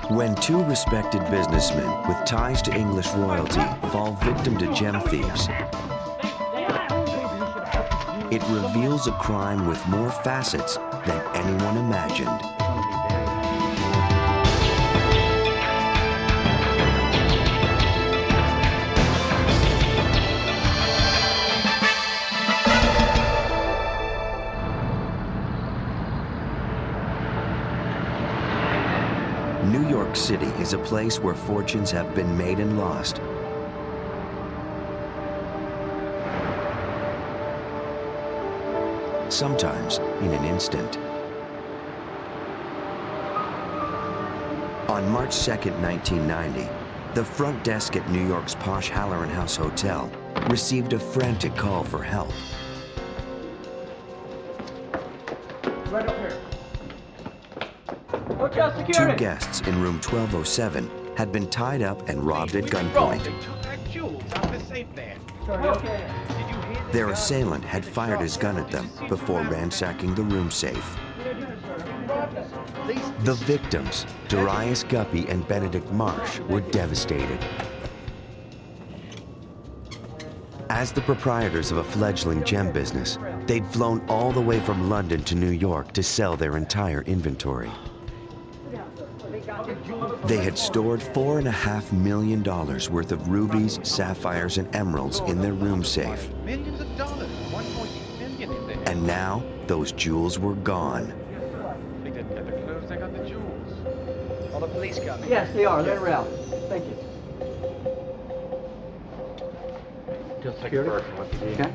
When two respected businessmen with ties to English royalty fall victim to gem thieves, it reveals a crime with more facets than anyone imagined. New York City is a place where fortunes have been made and lost. Sometimes in an instant. On March 2nd, 1990, the front desk at New York's posh Halloran House Hotel received a frantic call for help. Right up here. Hotel security. Two guests in room 1207 had been tied up and robbed at gunpoint. Their assailant had fired his gun at them before ransacking the room safe. The victims, Darius Guppy and Benedict Marsh, were devastated. As the proprietors of a fledgling gem business, they'd flown all the way from London to New York to sell their entire inventory. They had stored $4.5 million worth of rubies, sapphires, and emeralds in their room safe. Millions of dollars, 1.8 million in there. And now, those jewels were gone. They didn't get the clothes, they got the jewels. Are the police coming? Yes, they are. Let her out. Thank you. Just take a first one. Okay.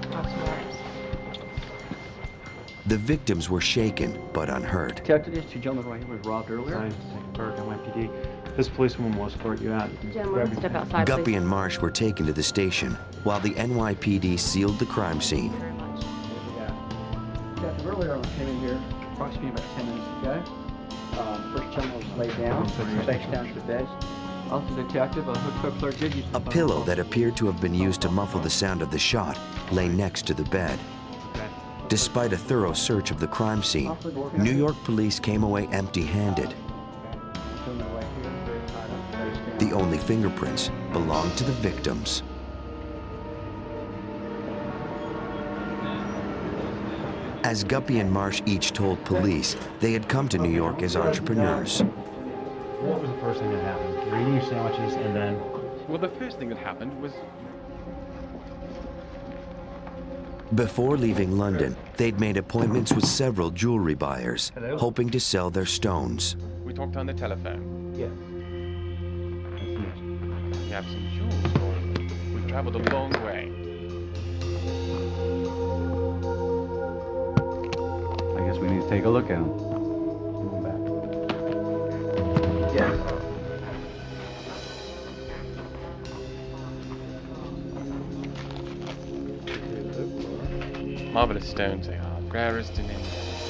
The victims were shaken, but unhurt. Detective, these two gentlemen right here was robbed earlier. Science, Burke, NYPD. This policewoman will escort you out. Gentlemen, step outside, Guppy please. and Marsh were taken to the station, while the NYPD sealed the crime scene. Very much. Detective, earlier I came in here approximately about 10 minutes ago. First gentleman was laid down, face down to the bed. Also, detective, a hook clerk did use A pillow that appeared to have been used to muffle the sound of the shot lay next to the bed. Despite a thorough search of the crime scene, New York police came away empty-handed. The only fingerprints belonged to the victims. As Guppy and Marsh each told police, they had come to New York as entrepreneurs. What was the first thing that happened? You were eating your sandwiches and then... Well, the first thing that happened was Before leaving London, they'd made appointments with several jewelry buyers, hoping to sell their stones. we talked on the telephone. Yeah. We have some jewels for you. We've traveled a long way. I guess we need to take a look at them. Yes. Marvelous stones they are, rarest in India.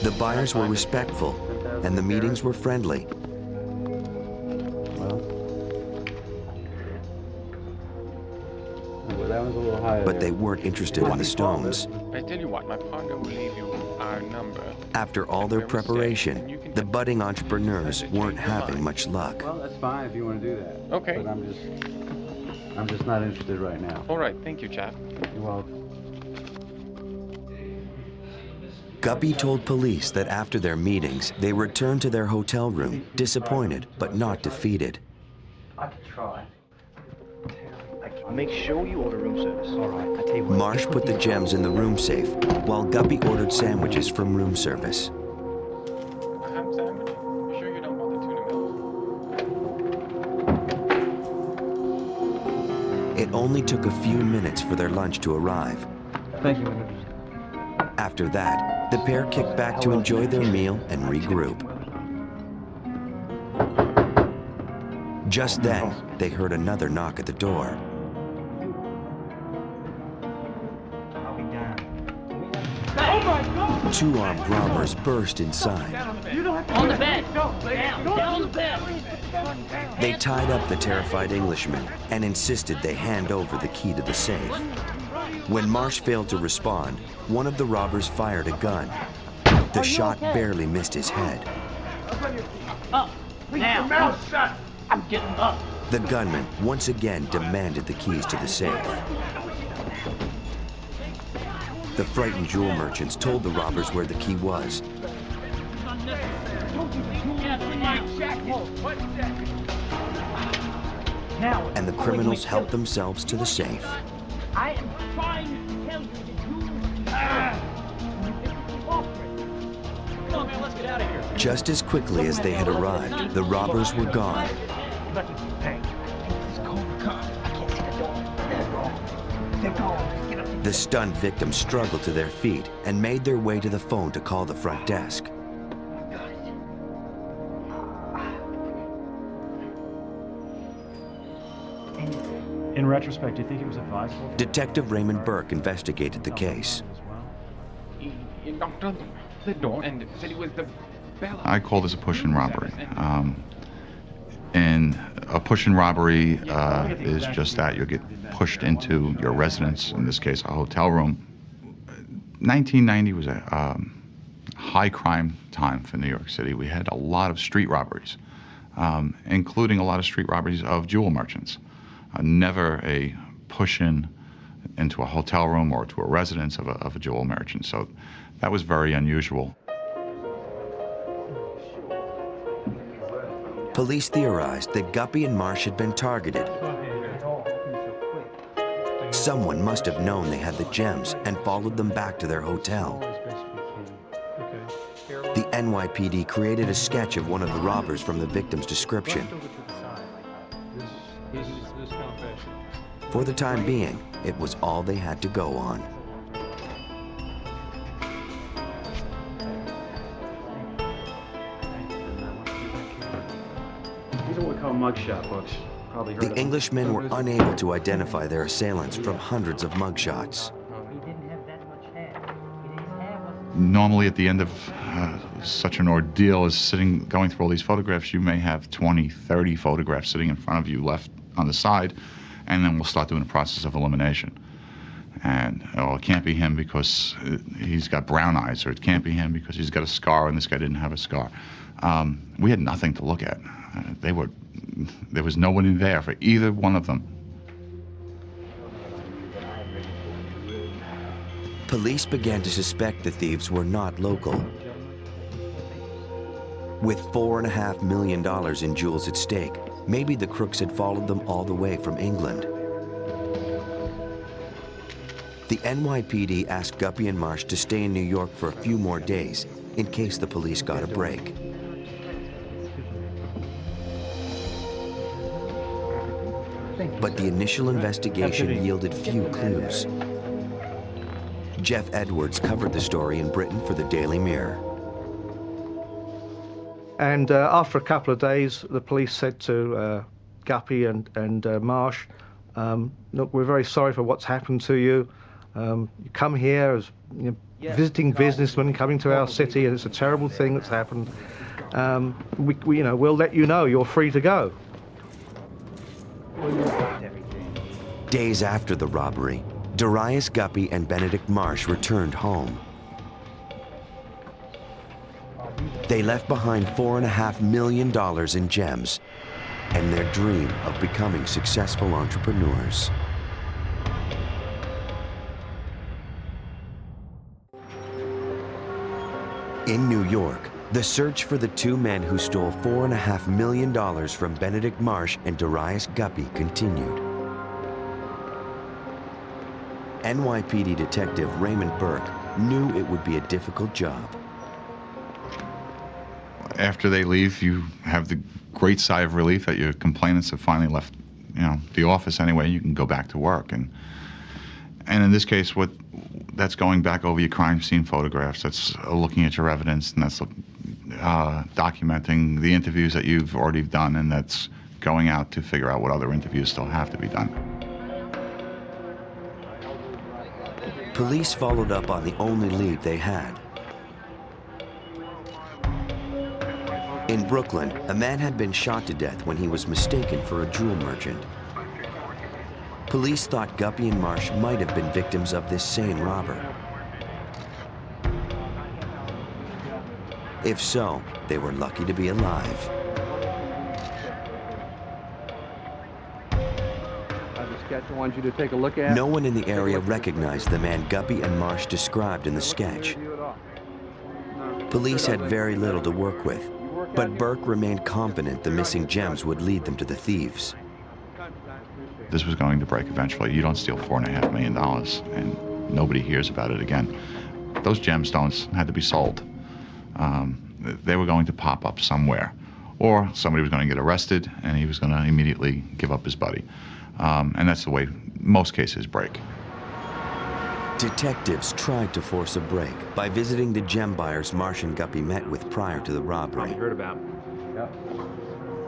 The buyers were respectful, and the meetings were friendly. Well, that one's a little higher. But they weren't interested in the stones. I tell you what, my partner will leave you our number. After all their preparation, the budding entrepreneurs weren't having much luck. Well, that's fine if you want to do that. Okay. But I'm just not interested right now. All right, thank you, chap. You're welcome. Guppy told police that after their meetings, they returned to their hotel room, disappointed but not defeated. I could try. Make sure you order room service. All right, I tell you what. Marsh put the gems in the room safe, while Guppy ordered sandwiches from room service. A ham sandwich? You sure you don't want the tuna melt? It only took a few minutes for their lunch to arrive. Thank you. After that, the pair kicked back to enjoy their meal and regroup. Just then, they heard another knock at the door. Two armed robbers burst inside. On the bed! Down on the bed! They tied up the terrified Englishman and insisted they hand over the key to the safe. When Marsh failed to respond, one of the robbers fired a gun. The shot barely missed his head. Up! Now! I'm getting up. The gunman once again demanded the keys to the safe. The frightened jewel merchants told the robbers where the key was. And the criminals helped themselves to the safe. I am trying to tell you that Come on, man, let's get out of here. Just as quickly as they had arrived, the robbers were gone. The stunned victims struggled to their feet and made their way to the phone to call the front desk. In retrospect, do you think it was advisable? Detective Raymond Burke investigated the case. He knocked on the door and said he was the bella. I call this a push-in robbery. And a push-in robbery is just that. You'll get pushed into your residence, in this case, a hotel room. 1990 was a high crime time for New York City. We had a lot of street robberies, including a lot of street robberies of jewel merchants. Never a push-in into a hotel room or to a residence of a jewel merchant. So that was very unusual. Police theorized that Guppy and Marsh had been targeted. Someone must have known they had the gems and followed them back to their hotel. The NYPD created a sketch of one of the robbers from the victim's description. For the time being, it was all they had to go on. These are what we call mugshot books. Probably heard of The them. Englishmen were unable to identify their assailants from hundreds of mugshots. Normally at the end of such an ordeal as going through all these photographs, you may have 20, 30 photographs sitting in front of you left on the side, and then we'll start doing a process of elimination. And, oh, it can't be him because he's got brown eyes, or it can't be him because he's got a scar and this guy didn't have a scar. We had nothing to look at. There was nobody there for either one of them. Police began to suspect the thieves were not local. With $4.5 million in jewels at stake, maybe the crooks had followed them all the way from England. The NYPD asked Guppy and Marsh to stay in New York for a few more days in case the police got a break. But the initial investigation yielded few clues. Jeff Edwards covered the story in Britain for the Daily Mirror. And after a couple of days, the police said to Guppy and Marsh, look, we're very sorry for what's happened to you. You come here as visiting businessmen coming to our city, and it's a terrible thing that's happened. We'll let you know you're free to go. Days after the robbery, Darius Guppy and Benedict Marsh returned home. They left behind $4.5 million in gems and their dream of becoming successful entrepreneurs. In New York, the search for the two men who stole $4.5 million from Benedict Marsh and Darius Guppy continued. NYPD detective Raymond Burke knew it would be a difficult job. After they leave, you have the great sigh of relief that your complainants have finally left, the office anyway. You can go back to work, and in this case, that's going back over your crime scene photographs. That's looking at your evidence, and that's documenting the interviews that you've already done, and that's going out to figure out what other interviews still have to be done. Police followed up on the only lead they had. In Brooklyn, a man had been shot to death when he was mistaken for a jewel merchant. Police thought Guppy and Marsh might have been victims of this same robber. If so, they were lucky to be alive. sketch I want you to take a look at. No one in the area recognized the man Guppy and Marsh described in the sketch. Police had very little to work with, but Burke remained confident the missing gems would lead them to the thieves. This was going to break eventually. You don't steal $4.5 million and nobody hears about it again. Those gemstones had to be sold. They were going to pop up somewhere, or somebody was going to get arrested and he was going to immediately give up his buddy. And that's the way most cases break. Detectives tried to force a break by visiting the gem buyers Marsh and Guppy met with prior to the robbery. Probably heard about. Yep.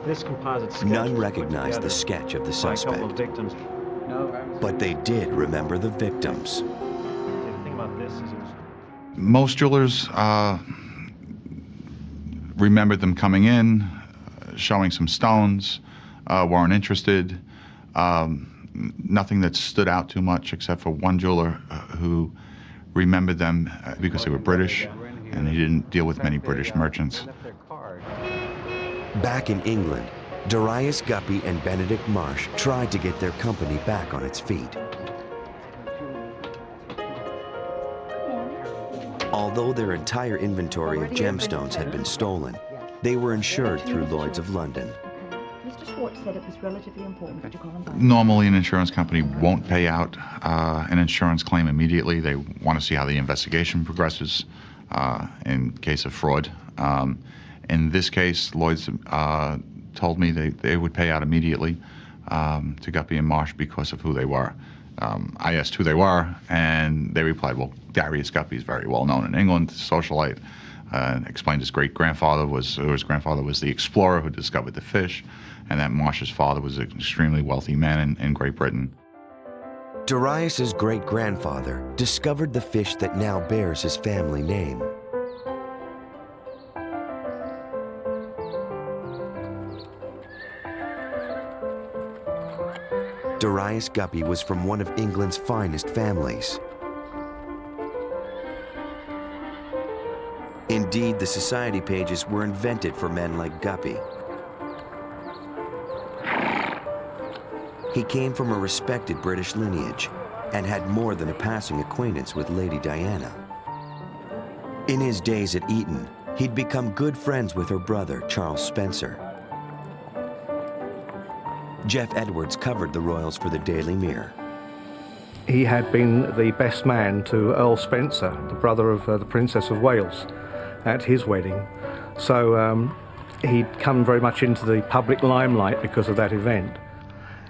This composite sketch None was put recognized the together sketch of the by a couple suspect, of victims. but they did remember the victims. The thing about this is it was Most jewelers remembered them coming in, showing some stones, weren't interested. Nothing that stood out too much except for one jeweler who remembered them because they were British, and he didn't deal with many British merchants. Back in England, Darius Guppy and Benedict Marsh tried to get their company back on its feet. Although their entire inventory of gemstones had been stolen, they were insured through Lloyd's of London. Mr. Schwartz said it was relatively important to call him back. Normally, an insurance company won't pay out an insurance claim immediately. They want to see how the investigation progresses in case of fraud. In this case, Lloyd's told me they would pay out immediately to Guppy and Marsh because of who they were. I asked who they were, and they replied, well, Darius Guppy is very well known in England, socialite. Explained his great-grandfather was the explorer who discovered the fish, and that Marsh's father was an extremely wealthy man in Great Britain. Darius's great-grandfather discovered the fish that now bears his family name. Darius Guppy was from one of England's finest families. Indeed, the society pages were invented for men like Guppy. He came from a respected British lineage and had more than a passing acquaintance with Lady Diana. In his days at Eton, he'd become good friends with her brother, Charles Spencer. Jeff Edwards covered the royals for the Daily Mirror. He had been the best man to Earl Spencer, the brother of the Princess of Wales, at his wedding. So he'd come very much into the public limelight because of that event.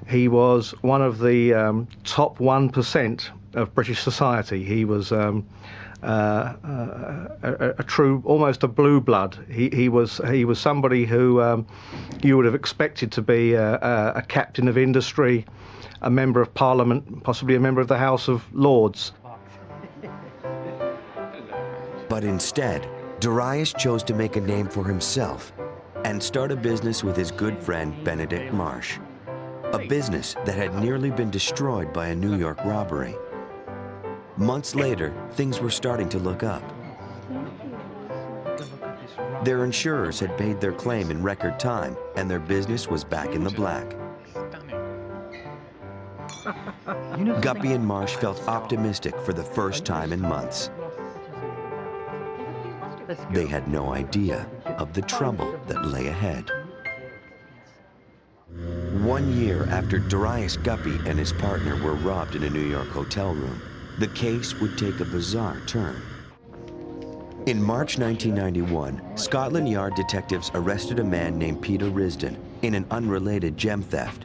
He was one of the top 1% of British society. He was a true, almost a blue blood. He was somebody who you would have expected to be a captain of industry, a member of Parliament, possibly a member of the House of Lords. But instead, Darius chose to make a name for himself and start a business with his good friend Benedict Marsh, a business that had nearly been destroyed by a New York robbery. Months later, things were starting to look up. Their insurers had paid their claim in record time, and their business was back in the black. Guppy and Marsh felt optimistic for the first time in months. They had no idea of the trouble that lay ahead. 1 year after Darius Guppy and his partner were robbed in a New York hotel room, the case would take a bizarre turn. In March 1991, Scotland Yard detectives arrested a man named Peter Risdon in an unrelated gem theft.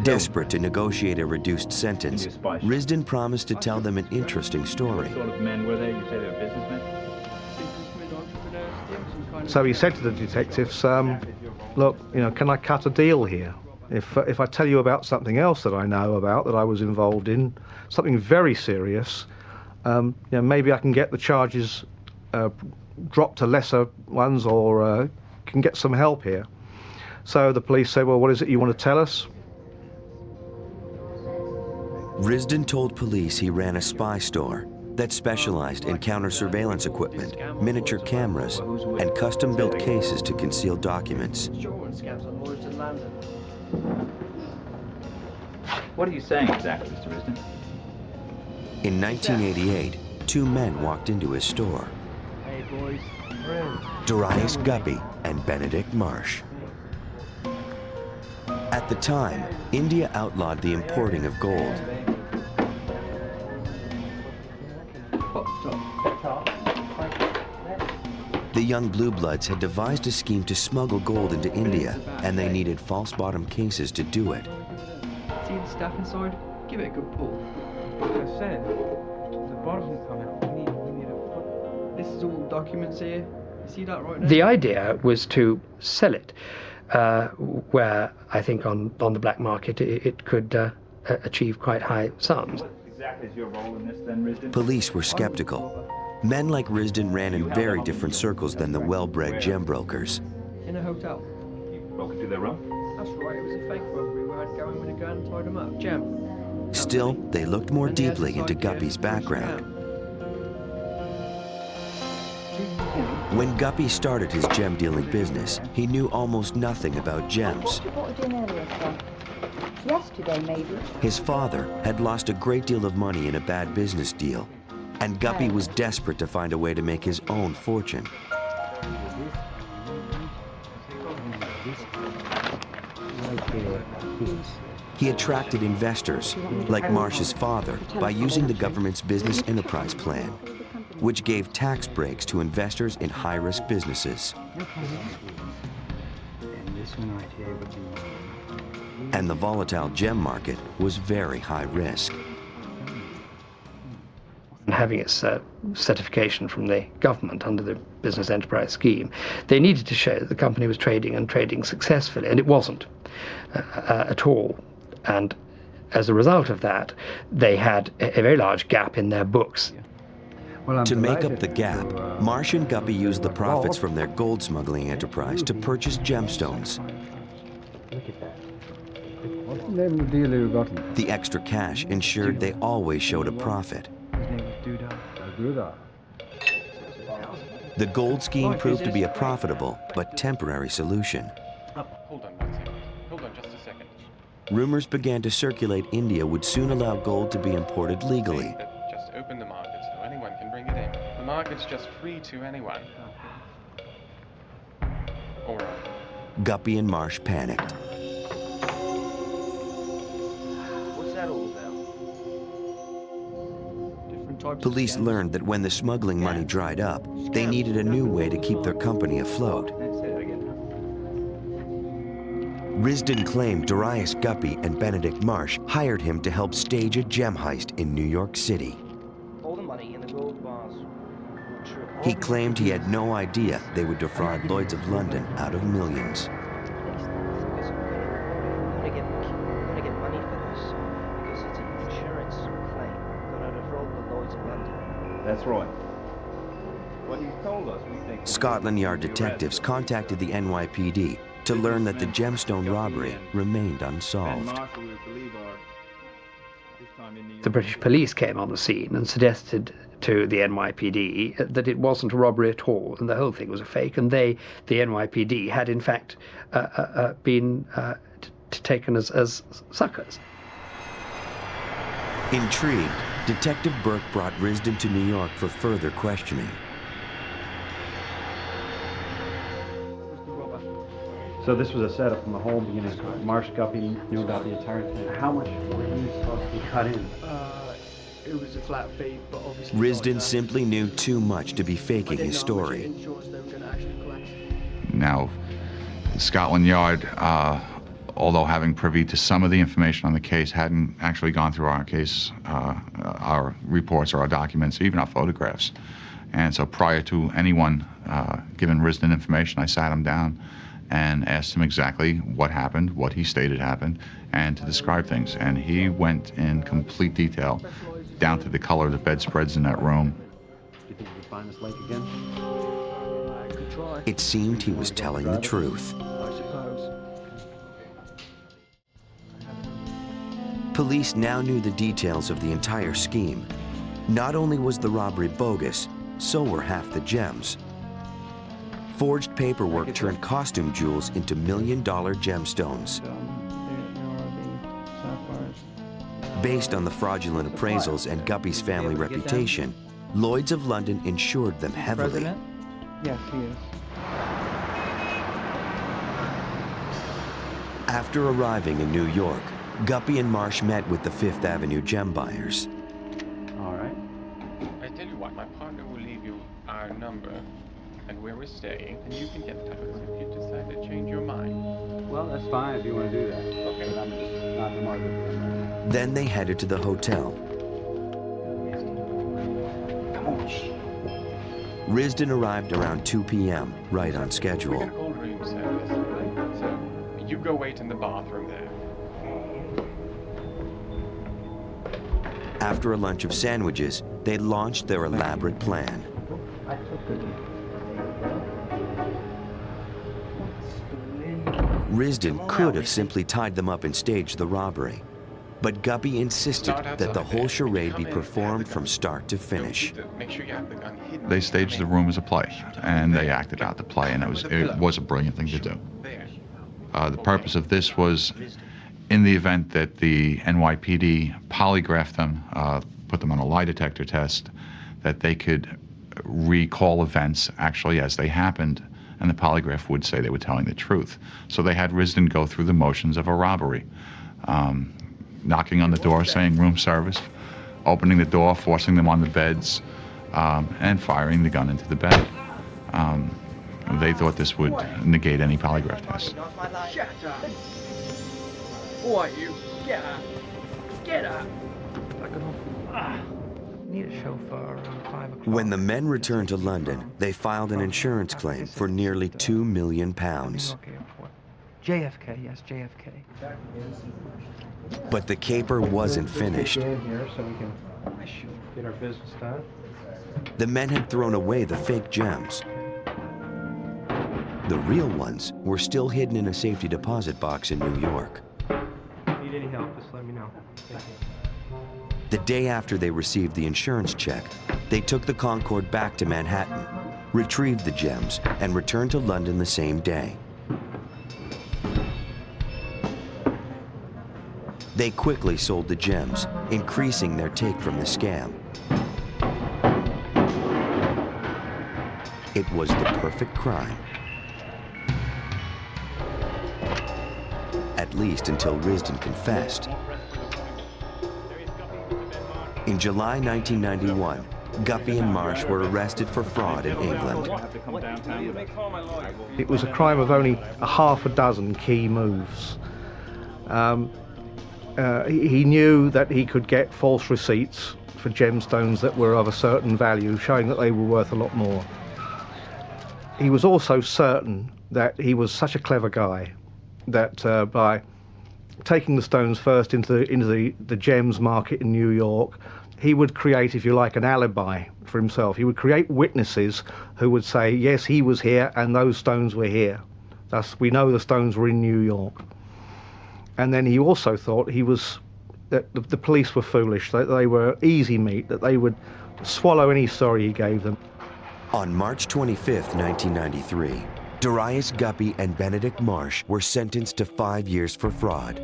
Desperate to negotiate a reduced sentence, Risdon promised to tell them an interesting story. What sort of men were they? You say they were businessmen? So he said to the detectives, look, can I cut a deal here? If I tell you about something else that I know about, that I was involved in, something very serious, maybe I can get the charges dropped to lesser ones, or can get some help here. So the police said, well, what is it you want to tell us? Risdon told police he ran a spy store that specialized in counter-surveillance equipment, miniature cameras, and custom-built cases to conceal documents. in London. What are you saying exactly, Mr. Risden? In 1988, two men walked into his store, Hey, boys. Darius Guppy and Benedict Marsh. At the time, India outlawed the importing of gold. The young Blue Bloods had devised a scheme to smuggle gold into India, and they needed false bottom cases to do it. See the stuff inside? Give it a good pull. Like I said, the bottom's coming out. We need a foot. This is all documents here. You see that right now? The idea was to sell it, where I think on the black market it could achieve quite high sums. What exactly is your role in this then, Risden? Police were skeptical. Men like Risden ran in very different circles than the well-bred gem brokers. In a hotel. You broke into their room? That's right, it was a fake robbery where I'd go in with a gun and tied them up. Gem. Still, they looked more deeply into Guppy's background. When Guppy started his gem dealing business, he knew almost nothing about gems. You bought a gin earlier, sir. Yesterday, maybe. His father had lost a great deal of money in a bad business deal, and Guppy was desperate to find a way to make his own fortune. He attracted investors, like Marsh's father, by using the government's business enterprise plan, which gave tax breaks to investors in high-risk businesses. And the volatile gem market was very high risk. Having its certification from the government under the business enterprise scheme, they needed to show that the company was trading successfully, and it wasn't at all. And as a result of that, they had a very large gap in their books. To make up the gap, Marsh and Guppy used the profits from their gold smuggling enterprise to purchase gemstones. What's the name of the dealer who got him? The extra cash ensured they always showed a profit. His name was Doodah. The gold scheme proved to be a profitable but temporary solution. Hold on 1 second. Hold on just a second. Rumors began to circulate India would soon allow gold to be imported legally. Just open the market so anyone can bring it in. The market's just free to anyone. All right. Guppy and Marsh panicked. What's that all about? Police learned that when the smuggling money dried up, they needed a new way to keep their company afloat. Risden claimed Darius Guppy and Benedict Marsh hired him to help stage a gem heist in New York City. All the money in the gold bars. He claimed he had no idea they would defraud Lloyd's of London out of millions. I'm gonna get money for this because it's an insurance claim. Gonna defraud the Lloyd's of London. That's right. What you told us, we think... Scotland Yard detectives contacted the NYPD to learn that the gemstone robbery remained unsolved. The British police came on the scene and suggested to the NYPD that it wasn't a robbery at all and the whole thing was a fake, and the NYPD had in fact been taken as suckers. Intrigued, Detective Burke brought Risden to New York for further questioning. So this was a setup from the whole beginning. Marsh Guppy knew about the entire thing. How much were you supposed to be cut in? It was a flat fee, but obviously... Risden simply knew too much to be faking his story. Now, Scotland Yard, although having privy to some of the information on the case, hadn't actually gone through our case, our reports or our documents, even our photographs. And so prior to anyone giving Risden information, I sat him down and asked him exactly what happened, what he stated happened, and to describe things. And he went in complete detail, down to the color of the bedspreads in that room. Do you think you could find this lake again? I could try. It seemed he was telling the truth. I suppose. Police now knew the details of the entire scheme. Not only was the robbery bogus, so were half the gems. Forged paperwork turned costume jewels into million-dollar gemstones. Based on the fraudulent appraisals and Guppy's family reputation, Lloyd's of London insured them heavily. Yes, he is. After arriving in New York, Guppy and Marsh met with the Fifth Avenue gem buyers. All right. I tell you what, my partner will leave you our number and where we're staying, and you can get to us if you decide to change your mind. Well, that's fine if you want to do that. Okay. But I'm just not the market. Then they headed to the hotel. Come on. Risdon arrived around 2 p.m., right on We're schedule. gonna call room service, right? So you go wait in the bathroom there. After a lunch of sandwiches, they launched their elaborate plan. Risdon could have simply tied them up and staged the robbery, but Guppy insisted that the whole charade be performed from start to finish. Make sure you have the gun hidden. They staged the room as a play, and they acted out the play, and it was a brilliant thing to do. The purpose of this was, in the event that the NYPD polygraphed them, put them on a lie detector test, that they could recall events actually as they happened, and the polygraph would say they were telling the truth. So they had Risdon go through the motions of a robbery, knocking on the door saying room service, opening the door, forcing them on the beds, and firing the gun into the bed. They thought this would negate any polygraph test. Shut up! What, you? Get up! Get up! Need a chauffeur around 5 o'clock. When the men returned to London, they filed an insurance claim for nearly £2 million. JFK, yes, JFK. But the caper wasn't finished. Here so we can get our business done. The men had thrown away the fake gems. The real ones were still hidden in a safety deposit box in New York. Need any help, just let me know. Thank you. The day after they received the insurance check, they took the Concorde back to Manhattan, retrieved the gems, and returned to London the same day. They quickly sold the gems, increasing their take from the scam. It was the perfect crime. At least until Risdon confessed. In July 1991, Guppy and Marsh were arrested for fraud in England. It was a crime of only a half a dozen key moves. He knew that he could get false receipts for gemstones that were of a certain value, showing that they were worth a lot more. He was also certain that he was such a clever guy that by taking the stones first into the gems market in New York, he would create, if you like, an alibi for himself. He would create witnesses who would say, yes, he was here and those stones were here. Thus, we know the stones were in New York. And then he also thought that the police were foolish, that they were easy meat, that they would swallow any story he gave them. On March 25, 1993, Darius Guppy and Benedict Marsh were sentenced to 5 years for fraud.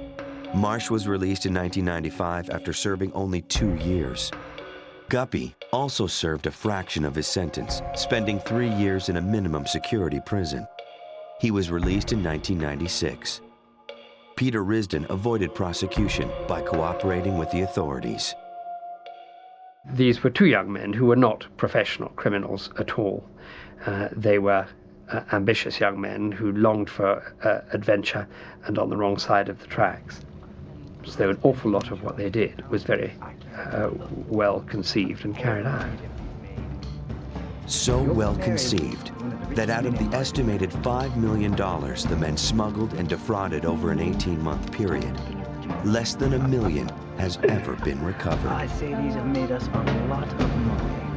Marsh was released in 1995 after serving only 2 years. Guppy also served a fraction of his sentence, spending 3 years in a minimum security prison. He was released in 1996. Peter Risdon avoided prosecution by cooperating with the authorities. These were two young men who were not professional criminals at all. They were ambitious young men who longed for adventure and on the wrong side of the tracks. So an awful lot of what they did was very well conceived and carried out. So well conceived that out of the estimated $5 million the men smuggled and defrauded over an 18-month period, less than $1 million has ever been recovered. I say these have made us a lot of money.